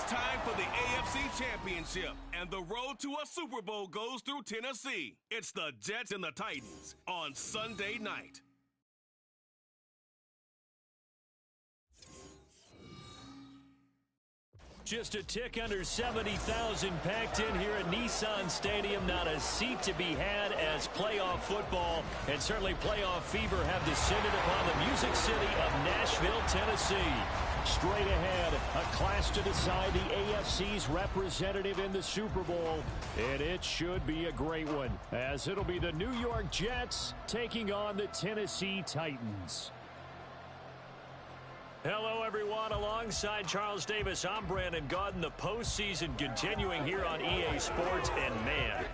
It's time for the AFC Championship, and the road to a Super Bowl goes through Tennessee. It's the Jets and the Titans on Sunday night. Just a tick under 70,000 packed in here at Nissan Stadium. Not a seat to be had as playoff football and certainly playoff fever have descended upon the Music City of Nashville, Tennessee. Straight ahead, a clash to decide the AFC's representative in the Super Bowl. And it should be a great one, as it'll be the New York Jets taking on the Tennessee Titans. Hello, everyone. Alongside Charles Davis, I'm Brandon Gaudin. The postseason continuing here on EA Sports, and man,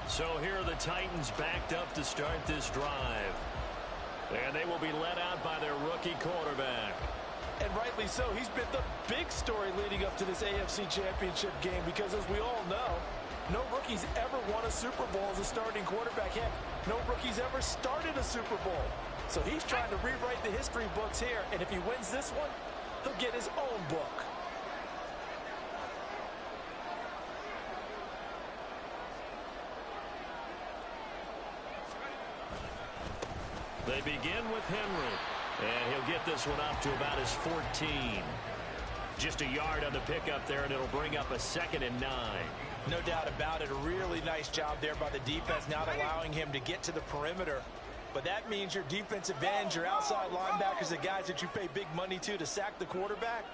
so here are the Titans backed up to start this drive. And they will be led out by their rookie quarterback. And rightly so. He's been the big story leading up to this AFC Championship game because, as we all know, no rookie's ever won a Super Bowl as a starting quarterback. Heck, no rookie's ever started a Super Bowl. So he's trying to rewrite the history books here, and if he wins this one, he'll get his own book. They begin with Henry. And he'll get this one up to about his 14. Just a yard on the pickup there, and it'll bring up a 2nd and 9. No doubt about it. A really nice job there by the defense, not allowing him to get to the perimeter. But that means your defensive ends, your outside linebackers, the guys that you pay big money to sack the quarterback,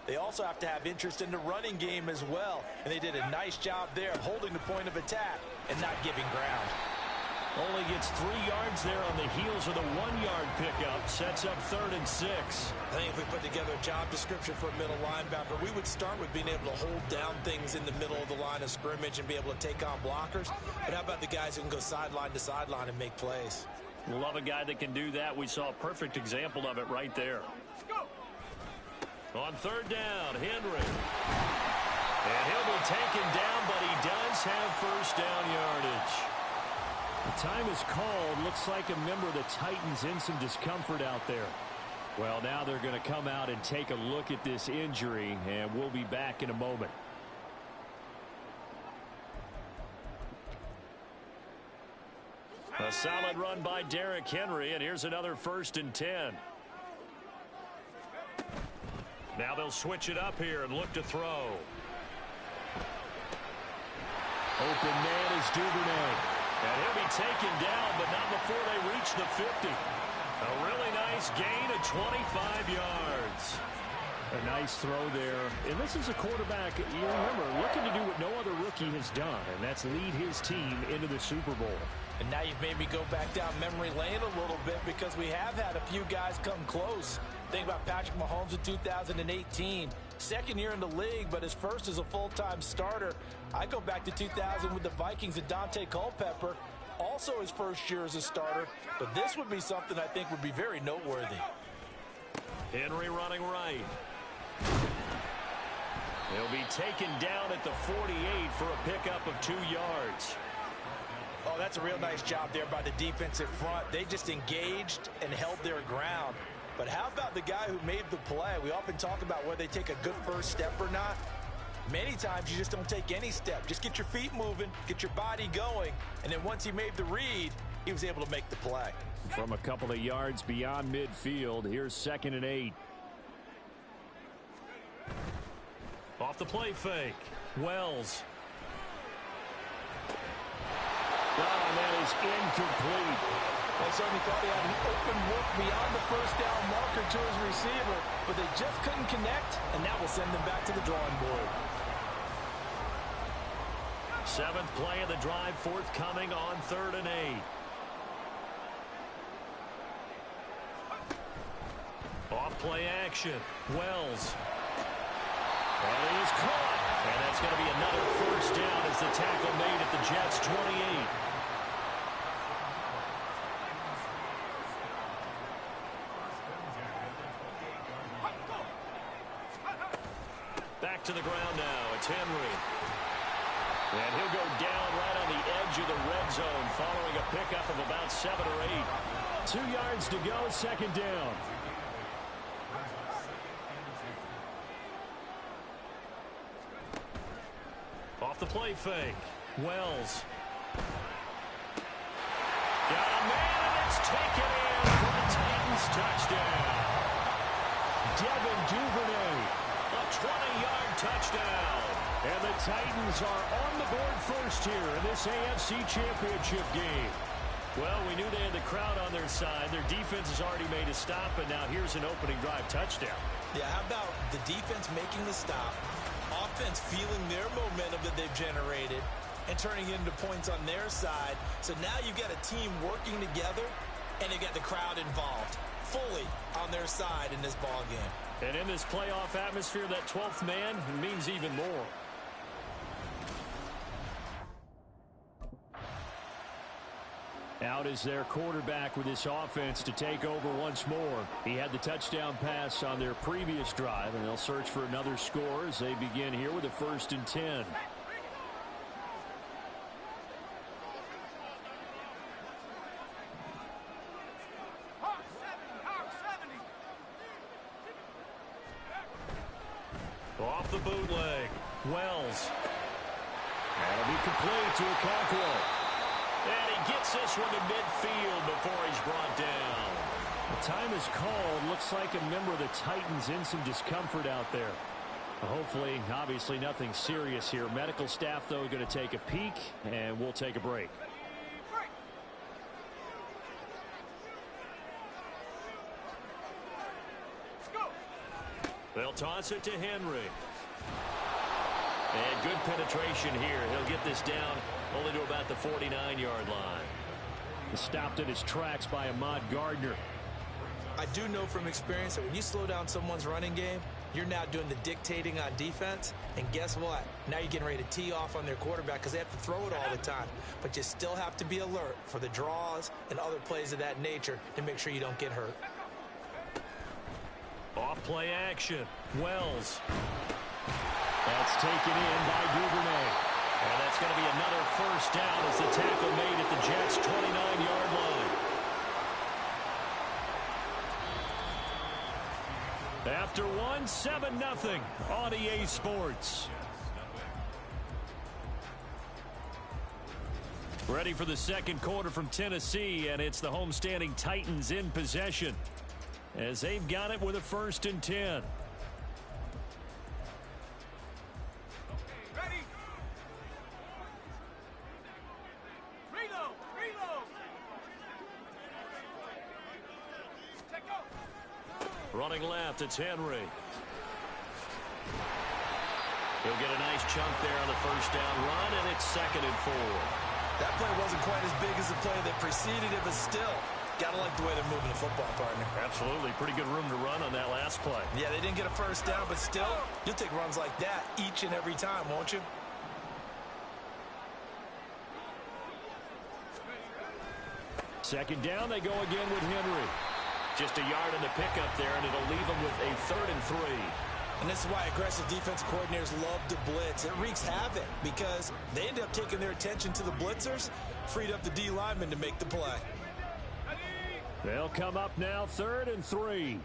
they also have to have interest in the running game as well. And they did a nice job there of holding the point of attack and not giving ground. Only gets 3 yards there on the heels of the 1-yard pickup. Sets up 3rd and 6. I think if we put together a job description for a middle linebacker, we would start with being able to hold down things in the middle of the line of scrimmage and be able to take on blockers. But how about the guys who can go sideline to sideline and make plays? Love a guy that can do that. We saw a perfect example of it right there. On 3rd down, Henry. And he'll be taken down, but he does have 1st down yardage. The time is called. Looks like a member of the Titans in some discomfort out there. Well, now they're going to come out and take a look at this injury, and we'll be back in a moment. A solid run by Derrick Henry, and here's another 1st and 10. Now they'll switch it up here and look to throw. Open man is Duvernay. And he'll be taken down, but not before they reach the 50. A really nice gain of 25 yards. A nice throw there. And this is a quarterback, you remember, looking to do what no other rookie has done, and that's lead his team into the Super Bowl. And now you've made me go back down memory lane a little bit because we have had a few guys come close. Think about Patrick Mahomes in 2018. 2nd year in the league, but his first as a full-time starter. I go back to 2000 with the Vikings and Dante Culpepper. Also his 1st year as a starter. But this would be something I think would be very noteworthy. Henry running right. He'll be taken down at the 48 for a pickup of 2 yards. Oh, that's a real nice job there by the defensive front. They just engaged and held their ground. But how about the guy who made the play? We often talk about whether they take a good first step or not. Many times you just don't take any step. Just get your feet moving, get your body going, and then once he made the read, he was able to make the play. From a couple of yards beyond midfield, here's 2nd and 8. Off the play fake. Wells. Oh, and that is incomplete. They certainly thought he had an open look beyond the 1st down marker to his receiver, but they just couldn't connect, and that will send them back to the drawing board. 7th play of the drive, forthcoming on 3rd and 8. Off play action. Wells. And he is caught. And that's going to be another 1st down as the tackle made at the Jets' 28. Back to the ground now. It's Henry. And he'll go down right on the edge of the red zone following a pickup of about 7 or 8. 2 yards to go, second down. Off the play fake. Wells. Got a man, and it's taken in for a Titans touchdown. Devin Duvernay, a 20-yard touchdown. And the Titans are on the board first here in this AFC Championship game. Well, we knew they had the crowd on their side. Their defense has already made a stop, and now here's an opening drive touchdown. Yeah, how about the defense making the stop, offense feeling their momentum that they've generated, and turning it into points on their side. So now you've got a team working together, and you've got the crowd involved fully on their side in this ball game. And in this playoff atmosphere, that 12th man means even more. Out is their quarterback with this offense to take over once more. He had the touchdown pass on their previous drive, and they'll search for another score as they begin here with a 1st and 10. Off the bootleg. Wells. That'll be complete to Okonkwo. And he gets this one to midfield before he's brought down. The time is called. Looks like a member of the Titans in some discomfort out there. Hopefully, obviously nothing serious here. Medical staff, though, going to take a peek, and we'll take a break. They'll toss it to Henry. And good penetration here. He'll get this down only to about the 49-yard line. Stopped in his tracks by Ahmad Gardner. I do know from experience that when you slow down someone's running game, you're now doing the dictating on defense. And guess what? Now you're getting ready to tee off on their quarterback because they have to throw it all the time. But you still have to be alert for the draws and other plays of that nature to make sure you don't get hurt. Off play action. Wells. That's taken in by Duvernay. And that's going to be another 1st down as the tackle made at the Jets' 29-yard line. After one, 7-0 on EA Sports. Ready for the second quarter from Tennessee, and it's the homestanding Titans in possession as they've got it with a 1st and 10. Running left, it's Henry. He'll get a nice chunk there on the 1st down run, and it's 2nd and 4. That play wasn't quite as big as the play that preceded it, but still, gotta like the way they're moving the football, partner. Absolutely. Pretty good room to run on that last play. Yeah, they didn't get a 1st down, but still, you'll take runs like that each and every time, won't you? Second down, they go again with Henry. Just a yard in the pickup there, and it'll leave them with a 3rd and 3. And this is why aggressive defensive coordinators love to blitz. It wreaks havoc because they end up taking their attention to the blitzers, freed up the D linemen to make the play. They'll come up now, 3rd and 3.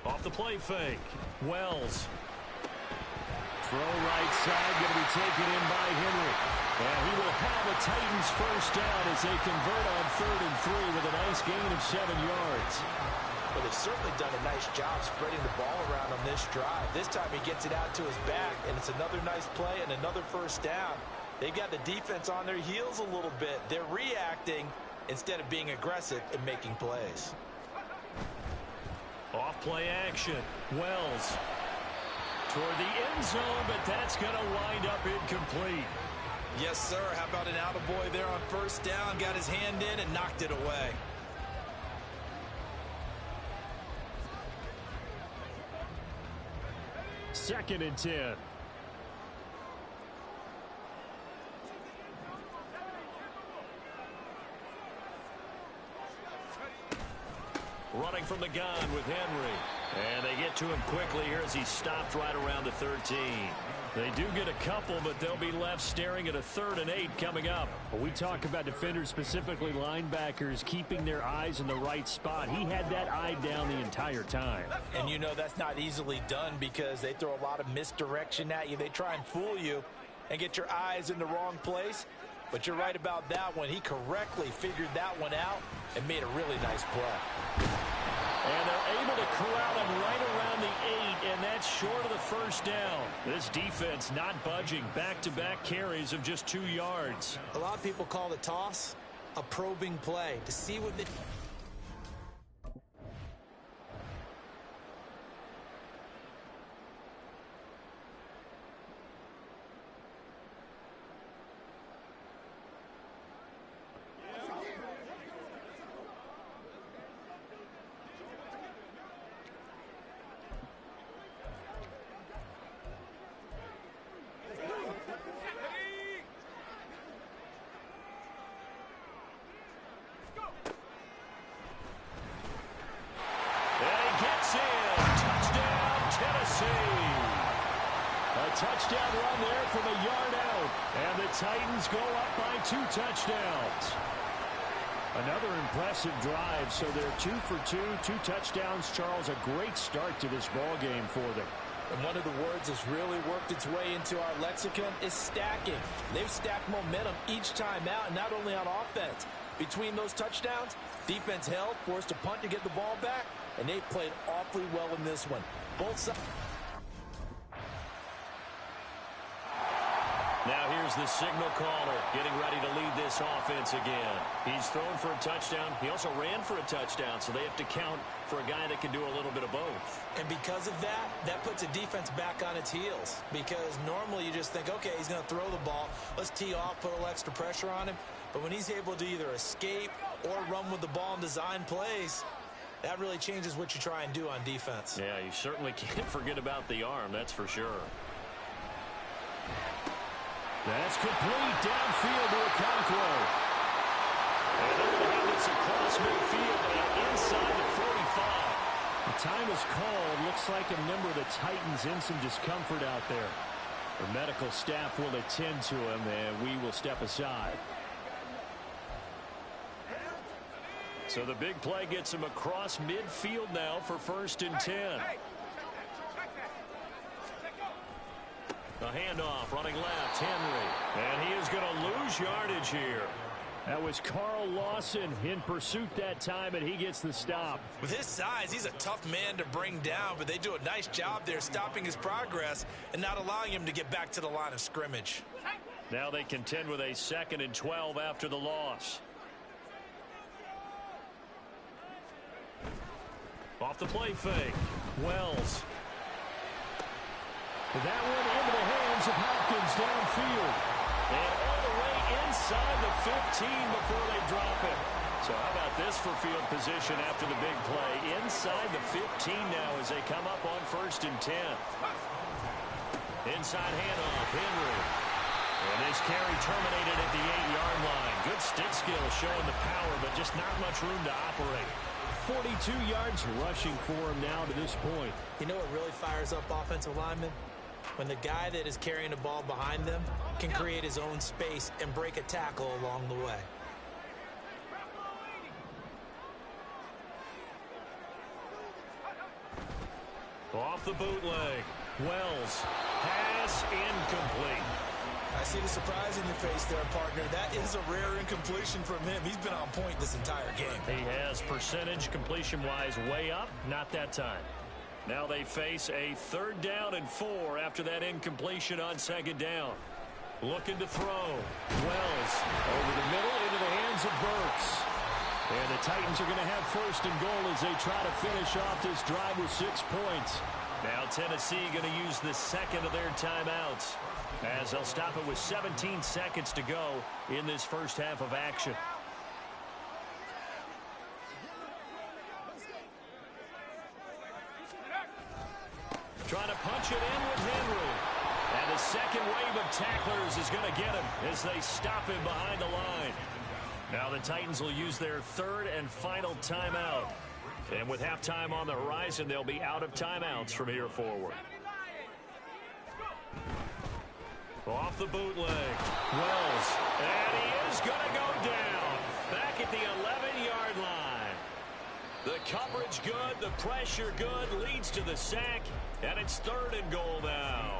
Off the play fake. Wells. Throw right side, going to be taken in by Henry. And he will have a Titans 1st down as they convert on 3rd and 3 with a nice gain of 7 yards. Well, they've certainly done a nice job spreading the ball around on this drive. This time he gets it out to his back, and it's another nice play and another 1st down. They've got the defense on their heels a little bit. They're reacting instead of being aggressive and making plays. Off play action. Wells. Toward the end zone, but that's going to wind up incomplete. Yes, sir. How about an attaboy there on 1st down? Got his hand in and knocked it away. Second and 10. Running from the gun with Henry. And they get to him quickly here as he stopped right around the 13. They do get a couple, but they'll be left staring at a 3rd and 8 coming up. Well, we talk about defenders, specifically linebackers, keeping their eyes in the right spot. He had that eye down the entire time. And you know that's not easily done because they throw a lot of misdirection at you. They try and fool you and get your eyes in the wrong place. But you're right about that one. He correctly figured that one out and made a really nice play. And they're able to corral him right around the 8, and that's short of the first down. This defense not budging. Back-to-back carries of just 2 yards. A lot of people call the toss a probing play to see what the... Touchdown run there from a yard out. And the Titans go up by 2 touchdowns. Another impressive drive. So they're 2 for 2, 2 touchdowns. Charles, a great start to this ball game for them. And one of the words that's really worked its way into our lexicon is stacking. They've stacked momentum each time out, and not only on offense. Between those touchdowns, defense held, forced a punt to get the ball back, and they played awfully well in this one. Both sides. Now here's the signal caller getting ready to lead this offense again. He's thrown for a touchdown. He also ran for a touchdown, so they have to count for a guy that can do a little bit of both. And because of that, that puts a defense back on its heels. Because normally you just think, okay, he's going to throw the ball. Let's tee off, put a little extra pressure on him. But when he's able to either escape or run with the ball and design plays, that really changes what you try and do on defense. Yeah, you certainly can't forget about the arm, that's for sure. That's complete downfield to Okonkwo. And they're going to have this across midfield and inside the 45. The time is called. Looks like a member of the Titans in some discomfort out there. The medical staff will attend to him, and we will step aside. So the big play gets him across midfield now for 1st and 10. The handoff, running left, Henry. And he is going to lose yardage here. That was Carl Lawson in pursuit that time, and he gets the stop. With his size, he's a tough man to bring down, but they do a nice job there stopping his progress and not allowing him to get back to the line of scrimmage. Now they contend with a 2nd and 12 after the loss. Off the play fake. Wells. That one into the hands of Hopkins downfield. And all the way inside the 15 before they drop it. So how about this for field position after the big play? Inside the 15 now as they come up on 1st and 10. Inside handoff, Henry. And this carry terminated at the 8-yard line. Good stick skill showing the power, but just not much room to operate. 42 yards rushing for him now to this point. You know what really fires up offensive linemen? When the guy that is carrying the ball behind them can create his own space and break a tackle along the way. Off the bootleg. Wells. Pass incomplete. I see the surprise in your face there, partner. That is a rare incompletion from him. He's been on point this entire game. He has percentage completion-wise way up. Not that time. Now they face a 3rd down and 4 after that incompletion on 2nd down. Looking to throw. Wells over the middle into the hands of Burks. And the Titans are going to have 1st and goal as they try to finish off this drive with 6 points. Now Tennessee going to use the 2nd of their timeouts as they'll stop it with 17 seconds to go in this first half of action. Trying to punch it in with Henry. And the second wave of tacklers is going to get him as they stop him behind the line. Now the Titans will use their 3rd and final timeout And with halftime on the horizon, they'll be out of timeouts from here forward. Off the bootleg. Wells. And he is going to go down. Back at the 11-yard line. The coverage good. The pressure good. Leads to the sack. And it's 3rd and goal now.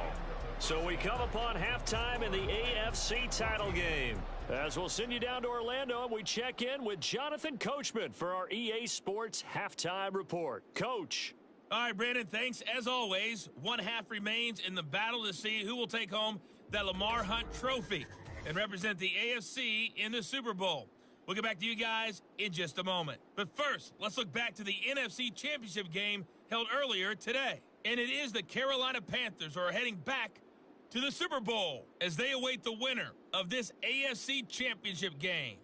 So we come upon halftime in the AFC title game. As we'll send you down to Orlando, and we check in with Jonathan Coachman for our EA Sports Halftime Report. Coach. All right, Brandon, thanks. As always, one half remains in the battle to see who will take home the Lamar Hunt Trophy and represent the AFC in the Super Bowl. We'll get back to you guys in just a moment. But first, let's look back to the NFC Championship game held earlier today. And it is the Carolina Panthers who are heading back to the Super Bowl as they await the winner of this AFC Championship game.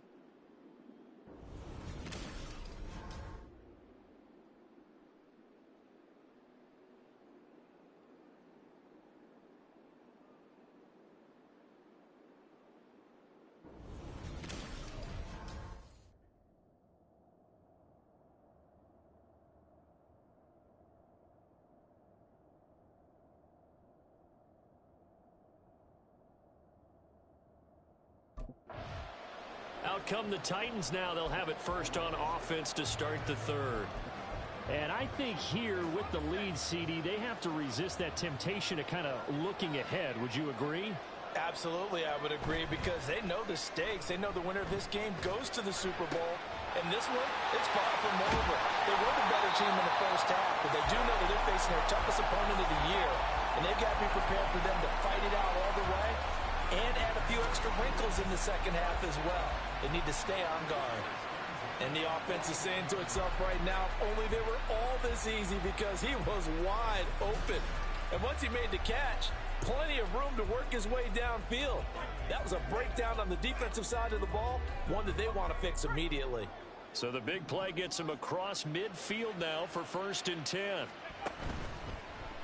Out come the Titans now. They'll have it first on offense to start the 3rd. And I think here with the lead, CD, they have to resist that temptation of kind of looking ahead. Would you agree? Absolutely, I would agree, because they know the stakes. They know the winner of this game goes to the Super Bowl. And this one, it's far from over. They were the better team in the first half, but they do know that they're facing their toughest opponent of the year. And they've got to be prepared for them to fight it out all the way and add a few extra wrinkles in the second half as well. They need to stay on guard. And the offense is saying to itself right now, only they were all this easy because he was wide open. And once he made the catch, plenty of room to work his way downfield. That was a breakdown on the defensive side of the ball, one that they want to fix immediately. So the big play gets him across midfield now for 1st and 10.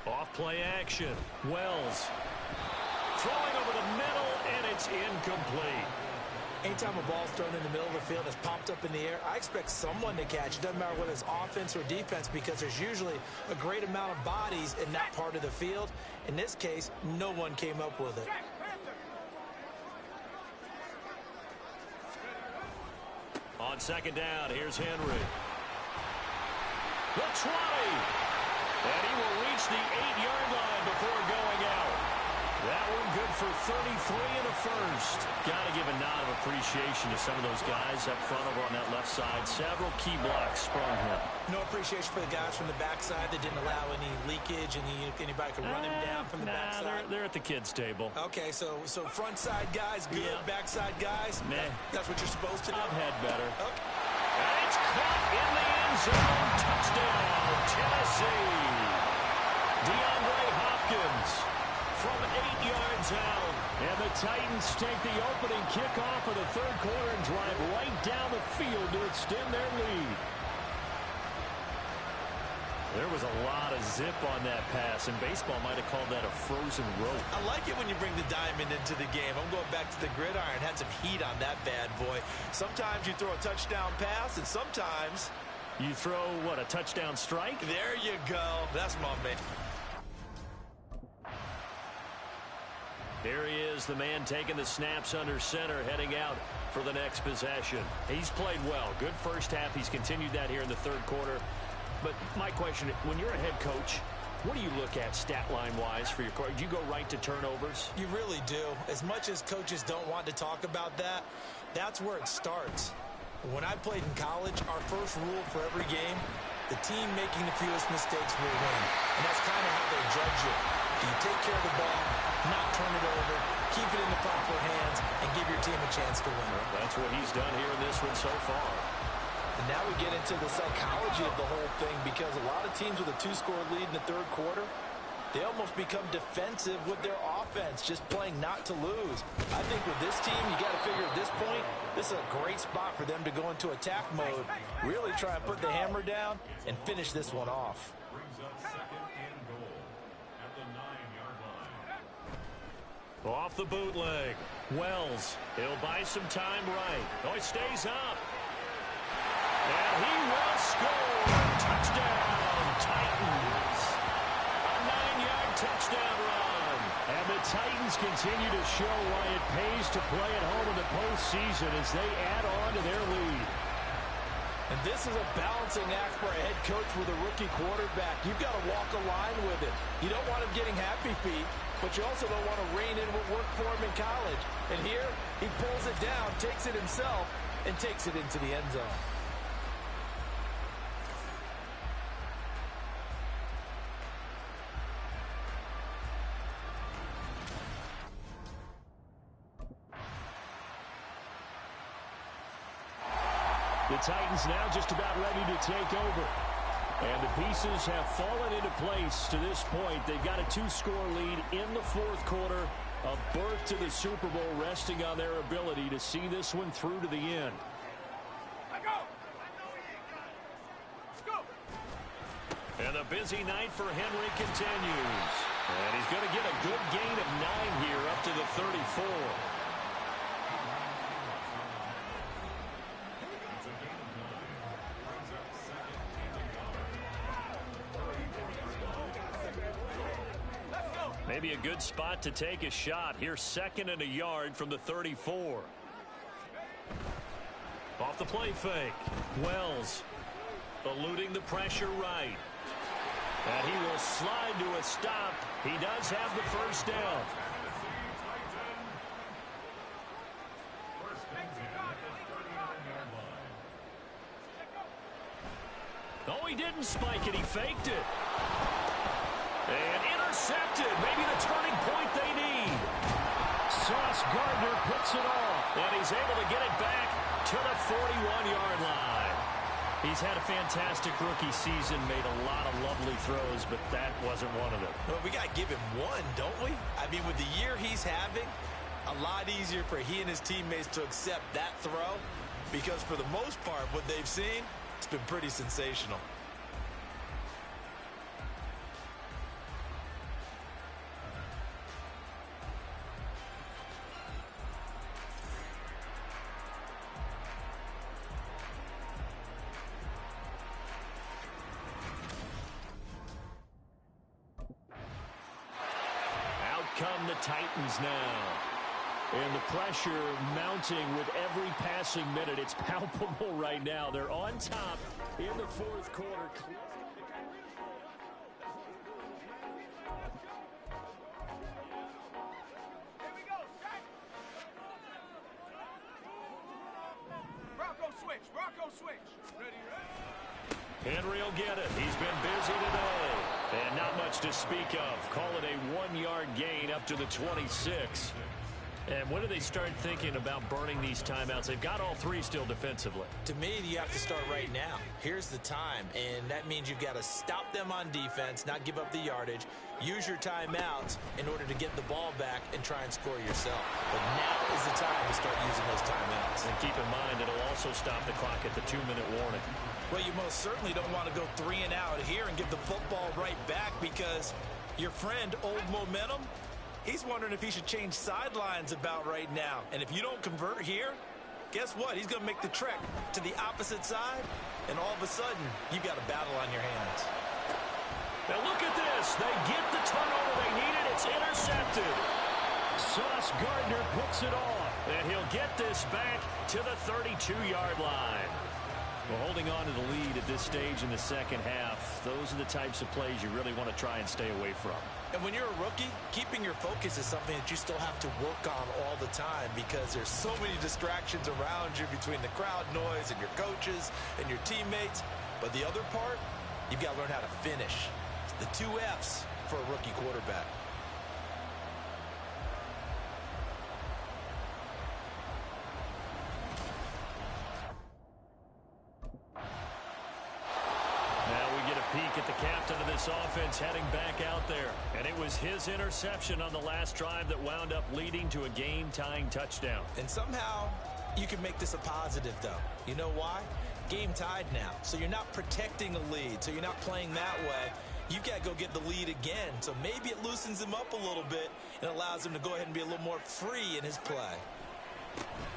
Off play action. Wells. Throwing over the middle, and it's incomplete. Anytime a ball's thrown in the middle of the field and it's popped up in the air, I expect someone to catch. It doesn't matter whether it's offense or defense, because there's usually a great amount of bodies in that part of the field. In this case, no one came up with it. On 2nd down, here's Henry. The 20. And he will reach the 8-yard line before going out. That one good for 33 and a first. Got to give a nod of appreciation to some of those guys up front over on that left side. Several key blocks sprung him. No appreciation for the guys from the backside that didn't allow any leakage, and anybody could run him down from the backside. They're at the kids' table. Okay, so front side guys good, backside guys, meh. That's what you're supposed to do. I've had better. Okay. And it's caught in the end zone. Touchdown, Tennessee. DeAndre Hopkins from 8 yards out. And the Titans take the opening kickoff of the 3rd quarter and drive right down the field to extend their lead. There was a lot of zip on that pass, and baseball might have called that a frozen rope. I like it when you bring the diamond into the game. I'm going back to the gridiron. Had some heat on that bad boy. Sometimes you throw a touchdown pass, and sometimes you throw, what, a touchdown strike? There you go. That's my man. There he is, the man taking the snaps under center, heading out for the next possession. He's played well. Good first half. He's continued that here in the 3rd quarter. But my question, when you're a head coach, what do you look at stat line-wise for your coach? Do you go right to turnovers? You really do. As much as coaches don't want to talk about that, that's where it starts. When I played in college, our first rule for every game, the team making the fewest mistakes will win. And that's kind of how they judge you. Do you take care of the ball, not turn it over, keep it in the proper hands, and give your team a chance to win? Well, that's what he's done here in this one so far. And now we get into the psychology of the whole thing, because a lot of teams with a 2-score lead in the 3rd quarter, they almost become defensive with their offense, just playing not to lose. I think with this team, you got to figure at this point, this is a great spot for them to go into attack mode, really try and put the hammer down and finish this one off. Off the bootleg. Wells. He'll buy some time right. Oh, he stays up. And he will score. Touchdown. touchdown run. And the Titans continue to show why it pays to play at home in the postseason as they add on to their lead. And this is a balancing act for a head coach with a rookie quarterback. You've got to walk a line with it. You don't want him getting happy feet, but you also don't want to rein in what worked for him in college. And here, he pulls it down, takes it himself, and takes it into the end zone. The Titans now just about ready to take over. And the pieces have fallen into place to this point. They've got a 2-score lead in the fourth quarter. A berth to the Super Bowl resting on their ability to see this one through to the end. And the busy night for Henry continues. And he's going to get a good gain of 9 here up to the 34. Maybe a good spot to take a shot. Here's 2nd and a yard from the 34. Off the play fake. Wells eluding the pressure right. And he will slide to a stop. He does have the first down. No, he didn't spike it. He faked it. And intercepted. Maybe the turning point they need. Sauce Gardner picks it off. And he's able to get it back to the 41-yard line. He's had a fantastic rookie season, made a lot of lovely throws, but that wasn't one of them. Well, we got to give him one, don't we? I mean, with the year he's having, a lot easier for he and his teammates to accept that throw because for the most part, what they've seen, it's been pretty sensational. Come the Titans now. And the pressure mounting with every passing minute. It's palpable right now. They're on top in the fourth quarter. Rocco switch. Ready? Henry will get it. He's been busy today. And not much to speak of. Call it a 1-yard gain up to the 26. And when do they start thinking about burning these timeouts? They've got all 3 still defensively. To me, you have to start right now. Here's the time, and that means you've got to stop them on defense, not give up the yardage, use your timeouts in order to get the ball back and try and score yourself. But now is the time to start using those timeouts. And keep in mind, it'll also stop the clock at the 2-minute warning. Well, you most certainly don't want to go 3 and out here and give the football right back because your friend, Old Momentum, he's wondering if he should change sidelines about right now. And if you don't convert here, guess what? He's going to make the trek to the opposite side, and all of a sudden, you've got a battle on your hands. Now look at this. They get the turnover they needed. It's intercepted. Sauce Gardner picks it off, and he'll get this back to the 32-yard line. Well, holding on to the lead at this stage in the second half, those are the types of plays you really want to try and stay away from. And when you're a rookie, keeping your focus is something that you still have to work on all the time because there's so many distractions around you between the crowd noise and your coaches and your teammates. But the other part, you've got to learn how to finish. It's the 2 F's for a rookie quarterback. Peek at the captain of this offense heading back out there. And it was his interception on the last drive that wound up leading to a game-tying touchdown. And somehow you can make this a positive, though. You know why? Game tied now. So you're not protecting a lead. So you're not playing that way. You've got to go get the lead again. So maybe it loosens him up a little bit and allows him to go ahead and be a little more free in his play.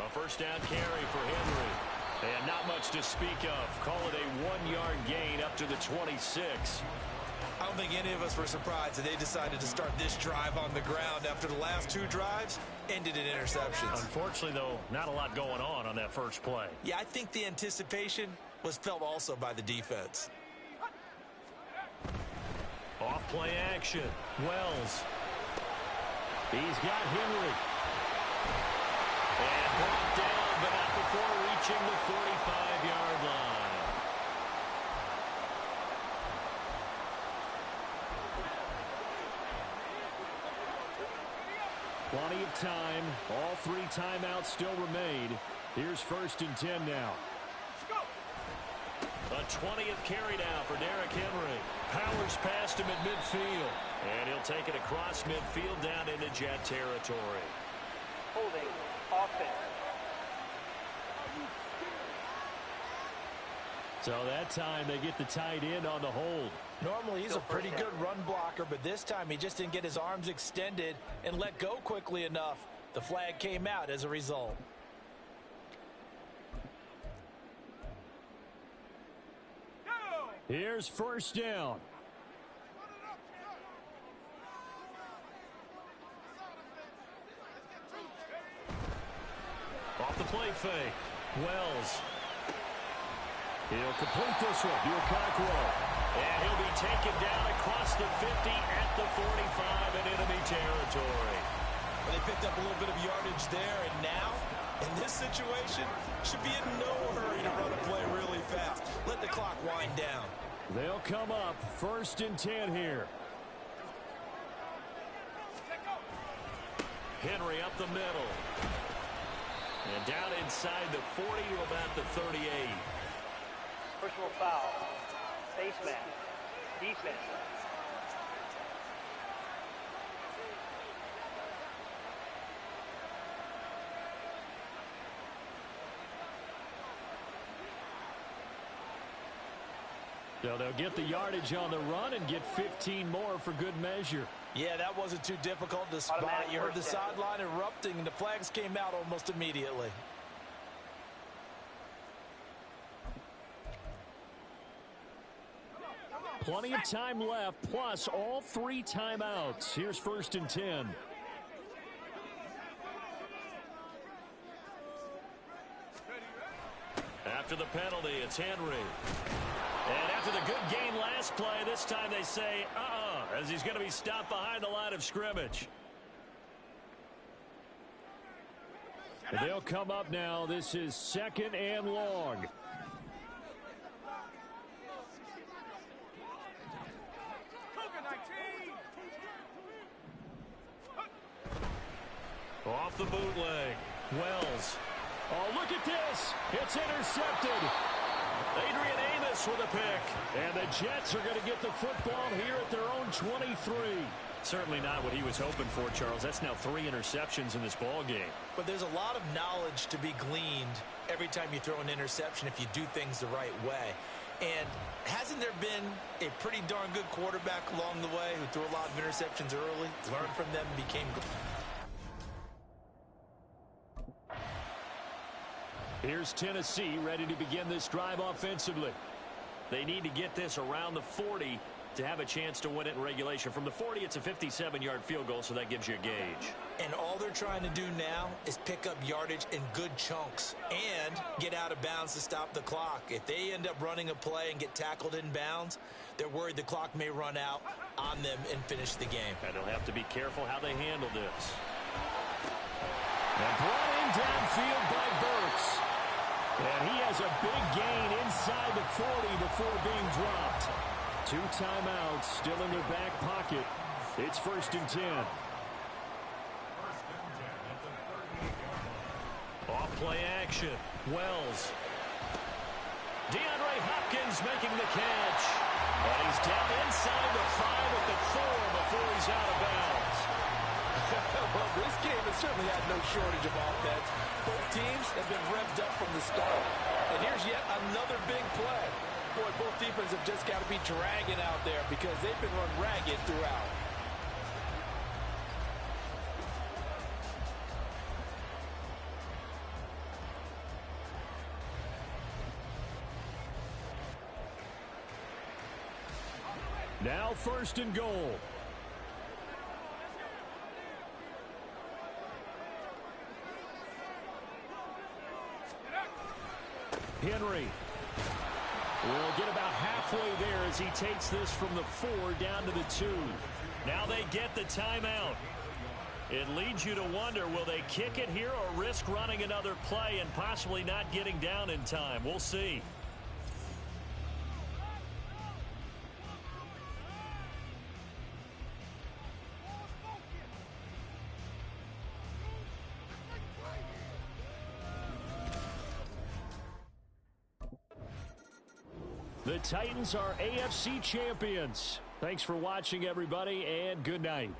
A first down carry for Henry. And not much to speak of. Call it a 1-yard gain up to the 26. I don't think any of us were surprised that they decided to start this drive on the ground after the last 2 drives ended in interceptions. Unfortunately, though, not a lot going on that first play. Yeah, I think the anticipation was felt also by the defense. Off play action. Wells. He's got Henry. And brought down, but not before reaching the 45-yard line. Plenty of time. All 3 timeouts still remain. Here's 1st and 10 now. A 20th carry now for Derrick Henry. Powers past him at midfield. And he'll take it across midfield down into Jet territory. Holding offense. So that time they get the tight end on the hold. Normally he's a pretty good run blocker, but this time he just didn't get his arms extended and let go quickly enough. The flag came out as a result. Here's 1st down. Off the play fake. Wells. He'll complete this one. Okakwo. And he'll be taken down across the 50 at the 45 in enemy territory. Well, they picked up a little bit of yardage there, and now, in this situation, should be in no hurry to run a play really fast. Let the clock wind down. They'll come up 1st and 10 here. Henry up the middle. And down inside the 40 to about the 38. Personal foul. Face mask. Defense. So they'll get the yardage on the run and get 15 more for good measure. Yeah, that wasn't too difficult to spot. You heard the sideline erupting, and the flags came out almost immediately. Plenty of time left, plus all 3 timeouts. Here's 1st and 10. After the penalty, it's Henry. And after the good gain last play, this time they say, as he's going to be stopped behind the line of scrimmage. And they'll come up now. This is 2nd and long. Off the bootleg. Wells. Oh, look at this. It's intercepted. Adrian Amos with a pick. And the Jets are going to get the football here at their own 23. Certainly not what he was hoping for, Charles. That's now 3 interceptions in this ball game. But there's a lot of knowledge to be gleaned every time you throw an interception if you do things the right way. And hasn't there been a pretty darn good quarterback along the way who threw a lot of interceptions early, learned from them, and became good? Here's Tennessee ready to begin this drive offensively. They need to get this around the 40 to have a chance to win it in regulation. From the 40, it's a 57-yard field goal, so that gives you a gauge. And all they're trying to do now is pick up yardage in good chunks and get out of bounds to stop the clock. If they end up running a play and get tackled in bounds, they're worried the clock may run out on them and finish the game. And they'll have to be careful how they handle this. And brought in downfield by Burks. And he has a big gain inside the 40 before being dropped. 2 timeouts still in their back pocket. It's 1st and 10. Off play action. Wells. DeAndre Hopkins making the catch. And he's down inside the 5 at the 4 before he's out of bounds. Well, this game has certainly had no shortage of offense. Both teams have been revved up from the start. And here's yet another big play. Boy, both defenses have just got to be dragging out there because they've been run ragged throughout. Now 1st and goal. Henry will get about halfway there as he takes this from the 4 down to the 2. Now they get the timeout. It leads you to wonder, will they kick it here or risk running another play and possibly not getting down in time? We'll see. The Titans are AFC champions. Thanks for watching, everybody, and good night.